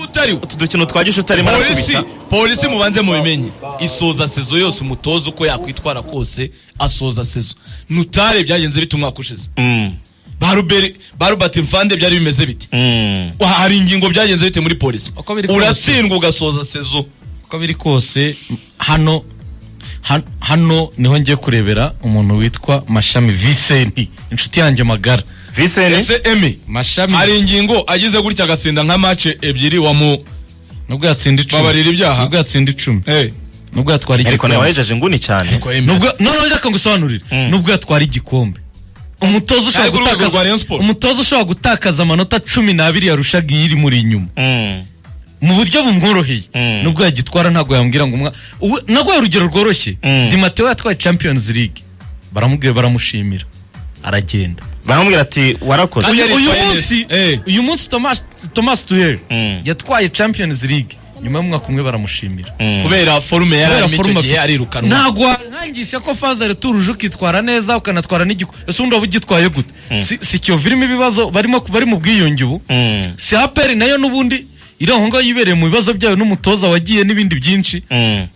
utari udukino twagisha utarimo polisi mubanze mu bimenye isoza sezo yose umutozo uko yakwitwara kose asoza sezo nutare byagenze bite umwaka ushize Barubert Mfande byari bimeze biti hari ingingo byagenze bite muri polisi uratsindwa ugasoza sezo uko biri kose hano niho ngiye kurebera umuntu witwa Mashami Vincent inshuti yanjye magara Vincent Mashami hari ingingo agize gutya agatsinda nka match ebyiri nubwo yatsinda 10 babarira ibyaha nubwo yatsinda 10 nubwo yatwara igikombe ariko nawe wajeje nguni cyane nubwo reka ngusobanurire nubwo yatwara igikombe umutozo ushobora gutakaza amanota 12 yarushaga iri muri inyuma mu buryo bumworoheye nubwo yagitwara ntago yambwira ngo nago urugero rworoshye Di Matteo yatwaye Champions League baramubwiye baramushimira aragenda baramubwira ati warakoze uyu munsi Thomas Tuchel yatwaye Champions League nyuma y'umwaka umwe baramushimira kubera forume yari icyo gihe arirukanwa ntago nkangisha ko faza retuje ukitwara neza ukanatwara n'igiko ese undi wabugitwaye gute si cyo virimo ibibazo bari mu bwiyunge ubu si APR nayo nubundi irongo yibereye mu bibazo byayo n'umutoza wagiye n'ibindi byinshi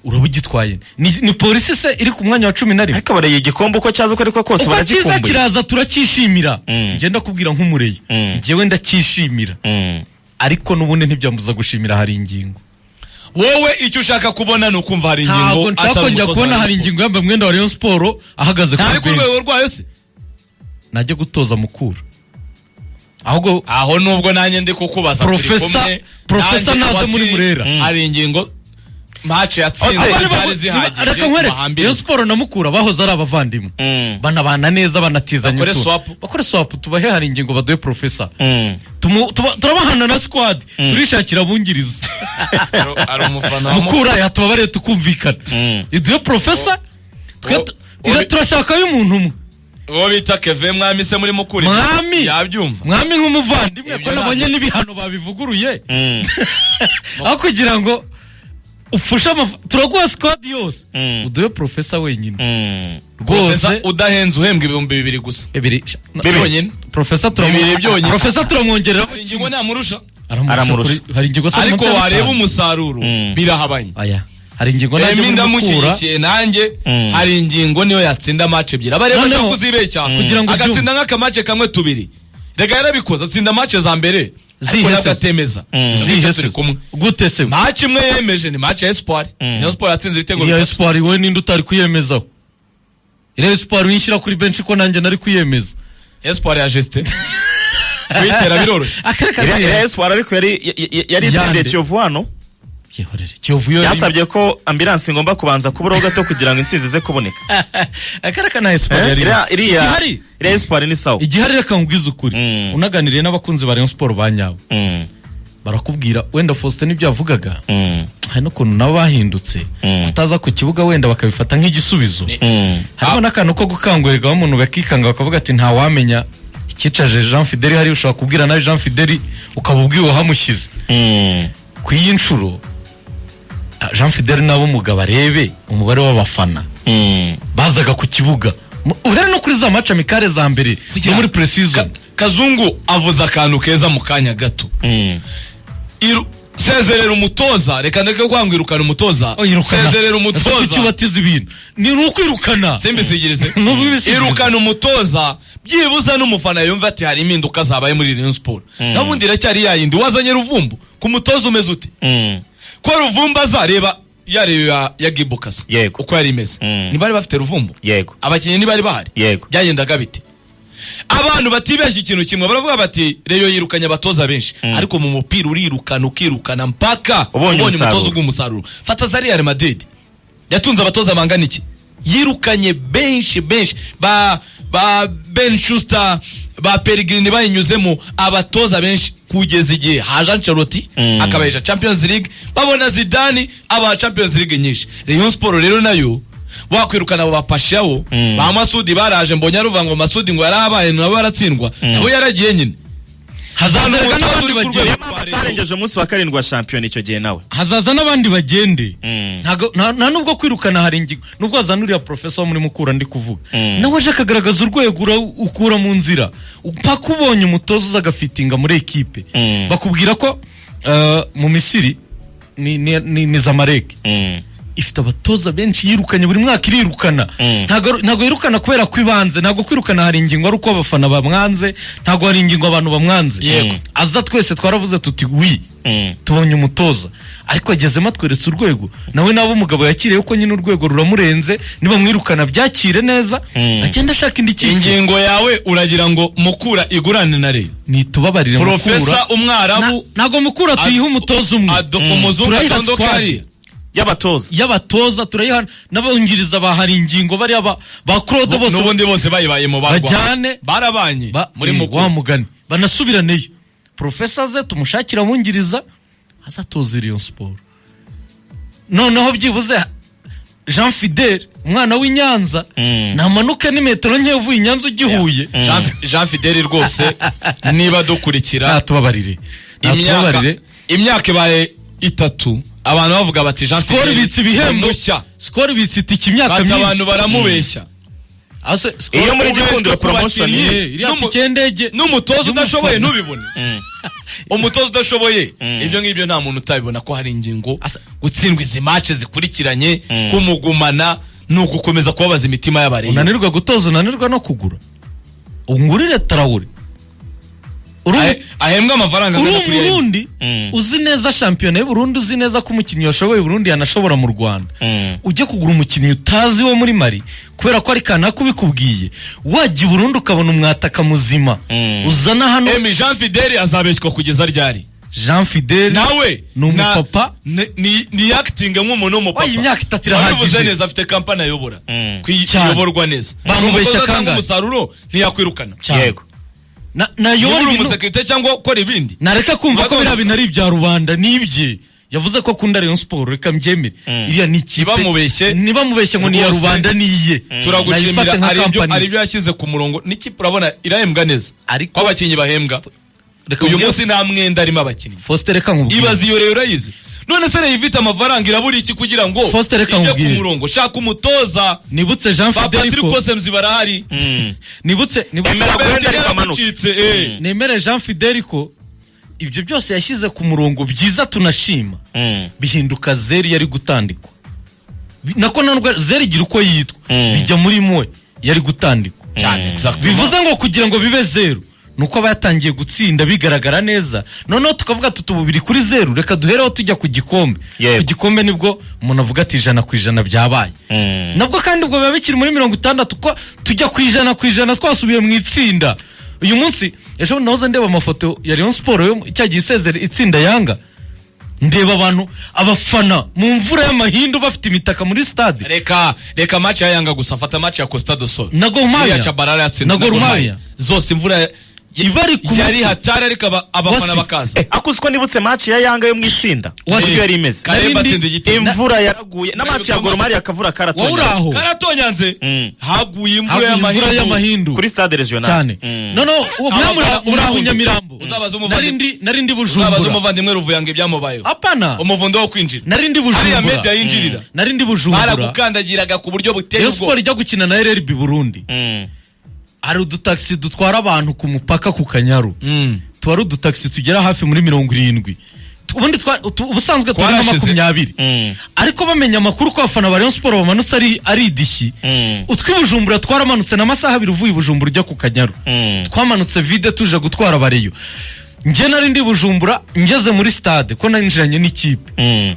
urabugitwaye ni polisi se iri ku mwanya wa 11 ariko baraye igikombe uko cyaza uko ariko kose baragikumbuye kiraza turakishimira ngenda kubwira nk'umureye ngewe ndakishimira ariko nubundi ntibyambuza gushimira hari ingingo wowe icyo ushaka kubona no kumva hari ingingo ntabwo nshaka njya kubona hari ingingo yambaye mwenda wa Rayon Sport ahagaze ku bench rwego rwayo se najye gutoza mukura ahubwo aho nubwo nanjye ndi kukubaza professor naze muri Burera hari ingingo match yatsinze zari zihagije Rayon Sport na mukura bahoze ari abavandimwe banabana neza banatizanya bakore swap tubahe hari ingingo baduye professor turabahana na squad turishakira bungiriza ari umufana mukura yatubabare tukumvikana iduye professor turashaka y'umuntu umwe uwo bita Kevin Mwami se muri mukuri yabyumva Mwami nk'umuvandimwe ko nabonye n'ibihano babivuguruye aho kugira ngo upfusha turaguha squad yose uduye professor wenyine rwose udahenze uhembwa 2,000 gusa byonyine professor turamwongerera ingingo namurusha aramurusha hari ingingo ariko wareba umusaruro birahabanye hari ingingo ndamushyigikiye nanjye hari ingingo niyo yatsinda match ebyiri abareba bashaka kuzibeshya kugira ngo agatsinda nk'aka match kamwe 2 rega yarabikoze atsinda match za mbere zihagatemeza zihese gute se match imwe yemeje ni match ya Espoir Rayon Sport yatsinze ibitego ya Espoir we ninde utari kuyemezaho Rayon Sport winshyira kuri bench ko nanjye nari kuyemeza Espoir ya Geste kwitera biroroshye Espoir ariko yari itsindiye Kiyovu hano Kiyovu yasabye ko ambulance ngomba kubanza kuburaho gato kugira ngo insinzi ze kuboneka akaraka na Espoir yari Espoir ni sawa igihari reka ngwiza ukuri unaganiriye n'abakunzi ba Rayon Sport banyabo barakubwira wenda Faustin nibyo yavugaga hari no kuntu nabahindutse kutaza ku kibuga wenda bakabifata nk'igisubizo harimo nakantu ko gukangurira umuntu bakikanga bakavuga ati nta wamenya ikicaje Jean Fideli hari ushaka kubwira nawe Jean Fideli ukabubwiwe hamushyize ku y'inshuro Jean Fidel nabo umugabo arebe umubare w'abafana bazaga ku kibuga uhera no kuri za match amikare za mbere yo muri pre-season Kazungu avuza akantu keza mu kanya gato sezerera umutoza reka ndeke kwangwirukana umutoza sezerera umutoza cyubatiza ibintu ni ukwirukana simbisigirize irukana umutoza byibuza n'umufana yumva ati hari impinduka zabaye muri Rayon Sport nabundi iracyari yayindi wazanye Ruvumbu ku mutoza umeze uti ko Ruvumbu azareba yareba ya Gibukasa uko yari imeze ntibari bafite Ruvumbu abakinnyi ntibari bahari byagendaga bite abantu batibeshye ikintu kimwe baravuga bati Reyo yirukanye abatoza benshi ariko mu mupira ukirukana mpaka ubonye umutoza ug'umusaruro fata Real Madrid yatunze abatoza bangana iki yirukanye benshi ba Ben Schuster ba Pellegrini bayinyuzemo abatoza benshi kugeza igihe haje Ancelotti akabahisha Champions League babona Zidane aba Champions League nyinshi Rayon Sport rero nayo wakwirukana abo bapashawo ba Masudi baraje mbonye aruva ngo Masudi ngo yarabaye nabo baratsindwa nabo yaragiye nyine hazaza n'abandi bagende barengeje umunsi wa 7 wa champion icyo gihe nawe hazaza n'abandi bagende nta nubwo kwirukana hari ingingo nubwo azanurira professor muri mukura ndi kuvuga nawe aje akagaragaza urwego ukura mu nzira upaka ubonye umutozo uzagafitinga muri equipe bakubwira ko mu Misiri ni Zamalek ifite abatoza benshi yirukanye buri mwaka irirukana ntago yirukana kubera kwibanze ntago kwirukana hari ingingo ari uko abafana bamwanze ntago hari ingingo abantu bamwanze aza twese twaravuze tuti tubonye umutoza ariko agezemo atweretse urwego nawe nabo umugabo yakiriye uko nyine urwego ruramurenze niba mwirukana byakire neza agenda ashaka indi kintu. Ingingo yawe uragira ngo Mukura igurane na Rayon nitubabarire Mukura Professor umwarabu nago Mukura tuyiha umutoza umwe umuzungu atondoka hariya y'abatoza turayihana n'abungiriza bahari ingingo bari ba Claude bose n'ubundi bose bayibayemo bajyane barabanye muri Mukura mugani banasubiraneyo Professor ze tumushakira mungiriza azatoza Rayon Sport noneho byibuze Jean Fidel umwana w'Inyanza namanuka ni metero nke uvuye Inyanza ugihuye Jean Fidel rwose niba dukurikira tubabarire imyaka ibaye 3 abantu bavuga bati Jean Fidel bitse ibihembo skor bitse iki imyaka myinshi abantu baramubeshya iyo muri gikundira promotion cyendege n'umutoza udashoboye ntubibone umutoza udashoboye ibyo ngibyo nta muntu utabibona ko hari ingingo gutsindwa izi match zikurikiranye kumugumana nugukomeza kubabaza imitima y'abareye unanirwa gutoza unanirwa no kugura ungurire Traore ahembwa amafaranga angana kuri Burundi uzi neza shampiyona y'u Burundi uzi neza ko umukinnyi washoboye Burundi yanashobora mu Rwanda ujye kugura umukinnyi utazi wo muri Mali kubera ko ari kana kubikubwiye wajya i Burundi ukabona umwataka muzima uzana hano Jean Fidel azabeshwa kugeza ryari Jean Fidel nawe ni umupapa ni acting nk'umuntu w'umupapa imyaka 3 irahagije neza afite kampani ayobora kwiyoborwa neza bamubeshya kanga umusaruro ntiyakwirukana yego na yori umusekirite cyangwa ukora ibindi nareka kumva ko bira binari bya rubanda nibye yavuze ko akunda Rayon Sport reka mbyemere iriya ni kipe niba mubeshye ngo ni ya rubanda niye turagushimira ari byo yashyize ku murongo niki urabona irahembwa neza ko abakinyi bahembwa uyu munsi nta mwenda arimo abakinyi Foster reka nkubwire ibaze iyo rero urayizi none se yifite amafaranga iraburi iki kugira ngo Foster reka nkubwire ku murongo shaka umutoza nibutse Jean Fidel ko Semzi barahari nibutse ariko nemere Jean Fidel ko ibyo byose yashyize ku murongo byiza tunashima bihinduka zeri yari gutandikwa nako nanubwo zeri gira uko yitwa bijya muri mwe yari gutandikwa cyane bivuze ngo kugira ngo bibe zero nuko batangiye gutsinda bigaragara neza noneho tukavuga tutububiri kuri zero reka duhereho tujya ku gikombe ku gikombe nibwo umuntu avuga ati 100% byabaye nabwo kandi ubwo biba bikiri muri 60 ko tujya ku 100% twasubiye mu itsinda uyu munsi ejo nahoze ndeba amafoto ya Rayon Sport yo cyagiye isezera itsinda Yanga ndeba abantu abafana mu mvura y'amahindu bafite imitaka muri stade reka match ya Yanga gusa fata match ya Costa do Sol nago Maya nago Maya zose imvura yari hatari ariko abafana bakaza akusko nibutse match ya Yanga yo mu itsinda iyo yari imeze imvura yaraguye na match ya Gor Mahia akavura karatonyanze haguye imvura y'amahindu kuri stade regional cyane none uraho Nyamirambo narindi Bujumbura uzabaza umuvandimwe Ruvuyanga ibyamubayo apana umuvundo wo kwinjira narindi Bujumbura hariya media yinjirira narindi Bujumbura baragukandagiraga ku buryo buteye ubwo Sport ijya gukina na RRB Burundi ari udutaxi dutwara abantu ku mupaka ku Kanyaru twari udutaxi tugera hafi muri 70 ubundi ubusanzwe turi na 20 ariko bamenya amakuru ko abafana ba Rayon Sport bamanutse ari idishyi utwibujumbura twaramanutse na masaha 2 uvuye Bujumbura ujya ku Kanyaru twamanutse vide tuje gutwara abareyo nje nari ndi Bujumbura ngeze muri stade ko narinjiranye n'ikipe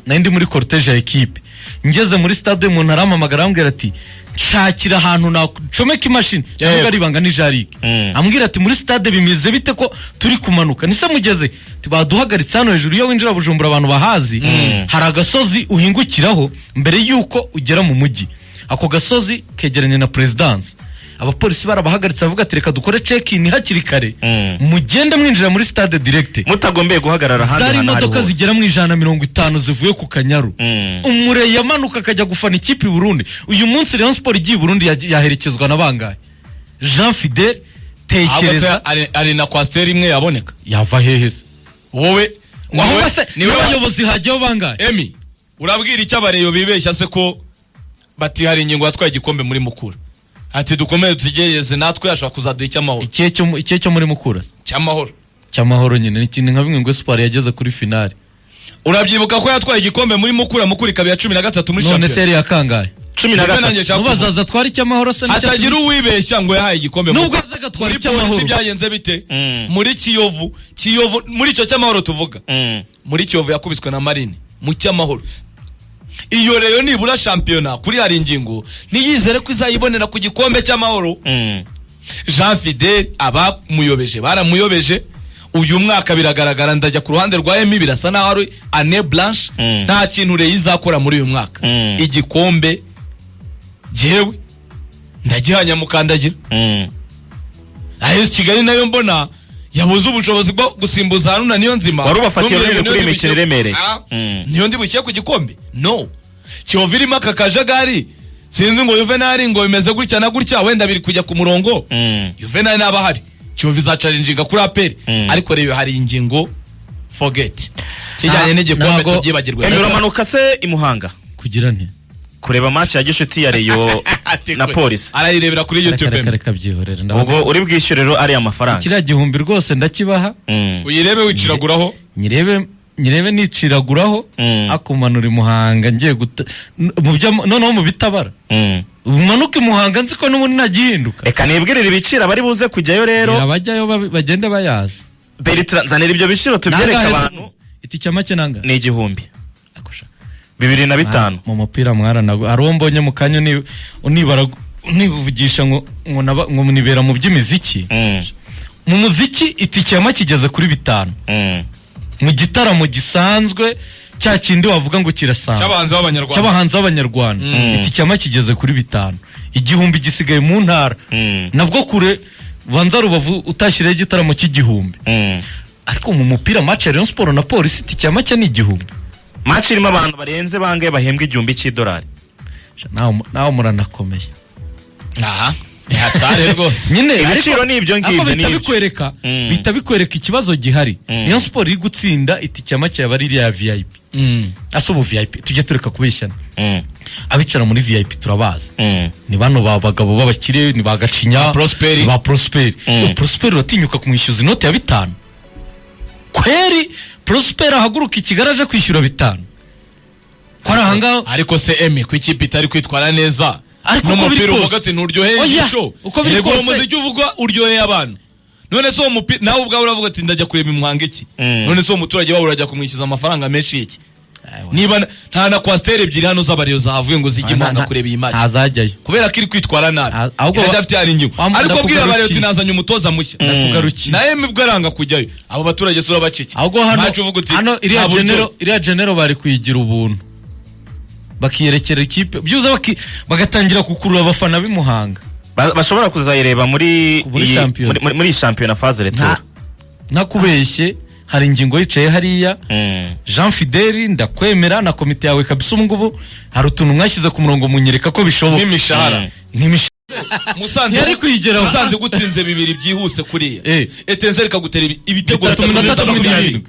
nari ndi muri cortege ya equipe ngeze muri stade umuntu aramamagara ambwira ati shakira ahantu nacomeka imashini ntabwo ari ibanga n'ijarike ambwira ati muri stade bimeze bite ko turi kumanuka nise mugeze baduhagaritse hano hejuru iyo winjira Bujumbura abantu bahazi hari agasozi uhingukiraho mbere yuko ugera mu mujyi ako gasozi kegeranye na presidence abapolisi barabahagaritse bavuga ati reka dukore check-in hakiri kare mugende mwinjira muri stade direct mutagombeye guhagarara handi zari imodoka zigera mu 150 zivuye ku Kanyaru umure yamanuka akajya gufana ikipe i Burundi uyu munsi Rayon Sport igiye Burundi yaherekezwa na bangaye Jean Fidel tekereza ari na Coaster imwe yaboneka yava hehese wowe niwe abayobozi hajyaho bangaye Emi urabwira icyo abareyo bibeshya se ko bati hari ingingo yatwaye igikombe muri Mukura ati dukomeye tugereze natwe yashaka kuzaduha icyamahoro ikihe cyo muri Mukura cyamahoro cy'amahoro nyine ni ikintu nka bimwe ngo Espoir yageze kuri finale. Urabyibuka ko yatwaye igikombe muri Mukura ikaba ya 13 muri none champion. seri ya kangahe 13 mubazaza twari icy'amahoro se atagira uwibeshya ngo yahaye igikombe nubwo azaga twari icy'amahoro byagenze bite muri Kiyovu muri cyo cy'amahoro tuvuga muri Kiyovu yakubiswe na Marine mu cy'amahoro. Iyo rero nibura championnat kuri hari ingingo niyizere ko izayibonera ku gikombe cy'amahoro. Jean Fidel abamuyobeje baramuyobeje. Uyu mwaka biragaragara ndajya ku ruhande rwa Emi birasa naho ari année blanche nta kintu re izakora muri uyu mwaka. Igikombe jewe ndagihanya mukandagira. Ayo Kigali nayo mbona yabuze ubushobozi bwo gusimbuza Haruna Niyonzima wari ubafatiye rero kuri imikino iremereye. Niyo ndibukiye ku gikombe no Kiyovu irimo aka kajagari sinzi ngo Juvenal ngo bimeze gutya na gutya wenda biri kujya ku murongo. Juvenal nabahari Kiyovu izacarinjinga kuri APR ariko rero hari ingingo forget kijyanye n'igikombe tubyibagirwe. Uramanuka se imuhanga kugira nti kureba match ya gishuti ya Rayon na Police arayirebera kuri YouTube. Reka byihorera ubwo uri bwishyurero ari amafaranga kiriya gihumbi rwose ndakibaha uyirebe wiciraguraho nyirebe niciraguraho akumanura imuhanga ngiye noneho mu bitabara umanuka imuhanga nzi ko n'ubundi nagihinduka. Reka nibwirire ibiciro bari buze kujyayo rero abajyayo bagende bayazi. Bertrand zanira ibyo biciro tubyereka abantu. Itike make nanga ni 1000 2005 mu mupira mwaranago arombonye mu kanyo unibara univugisha ngo nibera mu by'imiziki. Mu muziki itike makigeze kuri 5 mu gitaramo gisanzwe cya kindi wavuga ngo kirasanga cy'abahanzi b'abanyarwanda itike makigeze kuri 5 igihumbi gisigaye mu ntara nabwo kure banza Rubavu utashyiraho igitaramo cy'igihumbi. Ariko mu mupira match ya Rayon Sport na Police itike make ni igihumbi. Match irimo abantu barenze bangaye bahembwa $1000. Naho muranakomeye. Aha hatare rwose nyine ibiciro ni ibyo ngibyo ni bitabikwereka ikibazo gihari. Rayon Sport iri gutsinda itike make yabari ya VIP. Asubu VIP tujye tureka kubeshyana. Abicara muri VIP turabaza. Ni bano bagabo babakire ni bagacinya ba Prosper. Prosper ratinyuka kumwishyuza inote ya 5. Kweri Prosper ahaguruka ikigaraje kwishyura 5. Kwarahanga ariko se Emi ku ikipe itari kwitwara neza. Ariko umupira uvuga ati nturyoheye ijisho. Yego umuziki uvuga uryoheye abantu. None so umupira nawe ubwawe uravuga ati ndajya kureba imuhanga iki. None so umuturage wawe urajya kumwishyuza amafaranga menshi iki. Niba nta na kwastere ebyiri hano z'abariyo zahavuye ngo zijye imanga kureba iyi match azajyayo kubera ko iri kwitwara nabi ahubwo afite hari ingingo ariko bwira abariyo ati nazanye umutoza mushya ndakugarukiye naye mibwaranga kujyayo abo baturage sura bacike ahubwo hano iriya genero bari kuyigira ubuntu bakiyerekera ikipe byuza bagatangira kukurura abafana b'imuhanga bashobora kuzayireba muri championnat phase retour nakubeshye hari ingingo yicaye hariya Jean Fidel ndakwemera na komite yawe kabisa ngubu hari utuntu mwashyize ku murongo munyereka ko bishoboka n'imishahara Musanze yari kwigera Musanze gutsinze 2 byihuse kuriya Etenzer ikagutera ibitego 3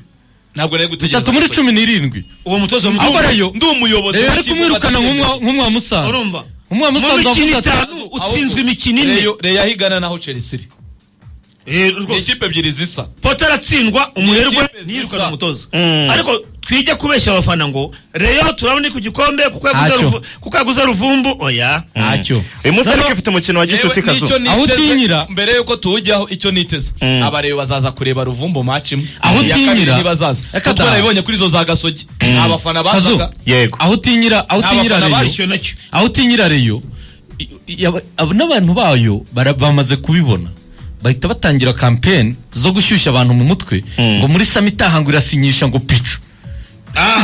ntabwo nari gutegereza 3 muri 17 uwo mutozo ndi umuyobozi ari kumwirukana nk'umwa Musanze urumva umwa Musanze avuga utsinzwe imikino ine Reyo higana naho Chelsea ikipe ebyiri zisa Potter aratsindwa umuherwe niyirukana umutoza ariko twije kubeshya abafana ngo Reyo turabone ku gikombe kuko yaguze Ruvumbu oya ntacyo uyu munsi ariko ifite umukino wa gishuti kazo aho utinyira mbere yuko tuwujyaho icyo niteze abareyo bazaza kureba Ruvumbu match imwe aho utinyira nibazaza kuko barabibonye kuri zo za Gasogi abafana bazaga yego aho utinyira Reyo n'abantu bayo bamaze kubibona bahita batangira campaign zo gushyushya abantu mu mutwe ngo muri samitaha ngo irasinyisha ngo picu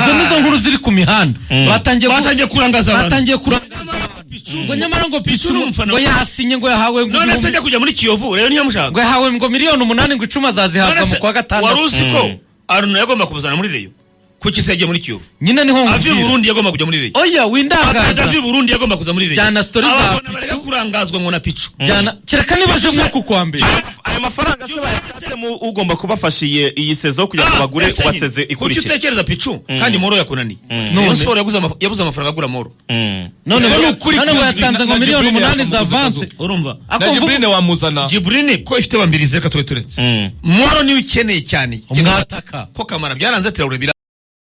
izo nizo nkuru ziri ku mihanda batangiye kurangaza abantu ngo nyamara ngo picu ngo yasinye ngo yahawe ngo none se njya kujya muri Kiyovu rero niyo mushaka ngo yahawe ngo $8,000 ngo 10 azazihabwa mu kwa gatandatu wari uzi ko Aruna yagomba kubuzana muri Reyo kuki se yagiye muri Kiyovu nyine niho avi Burundi yagomba kujya muri Rayon oya windangaza avi Burundi yagomba kuza muri Rayon Jana story za abafana bareka kurangazwa ngo na Pichu Jana kereka nibaje nk'uku kwa mbere aya mafaranga se bayakatemo ugomba kubafasha iyi sezo kugira ngo bagure ubaseze kuki ikurikira utekereza Pichu kandi Moro yakunaniye Rayon Sport yabuze amafaranga agura Moro none ngo yatanze ngo miliyoni 8 za avance urumva na Jibrine wamuzana Jibrine ko ifite bambirize reka twe turetse Moro niwe ikeneye cyane umwataka ko Kamara byaranze ati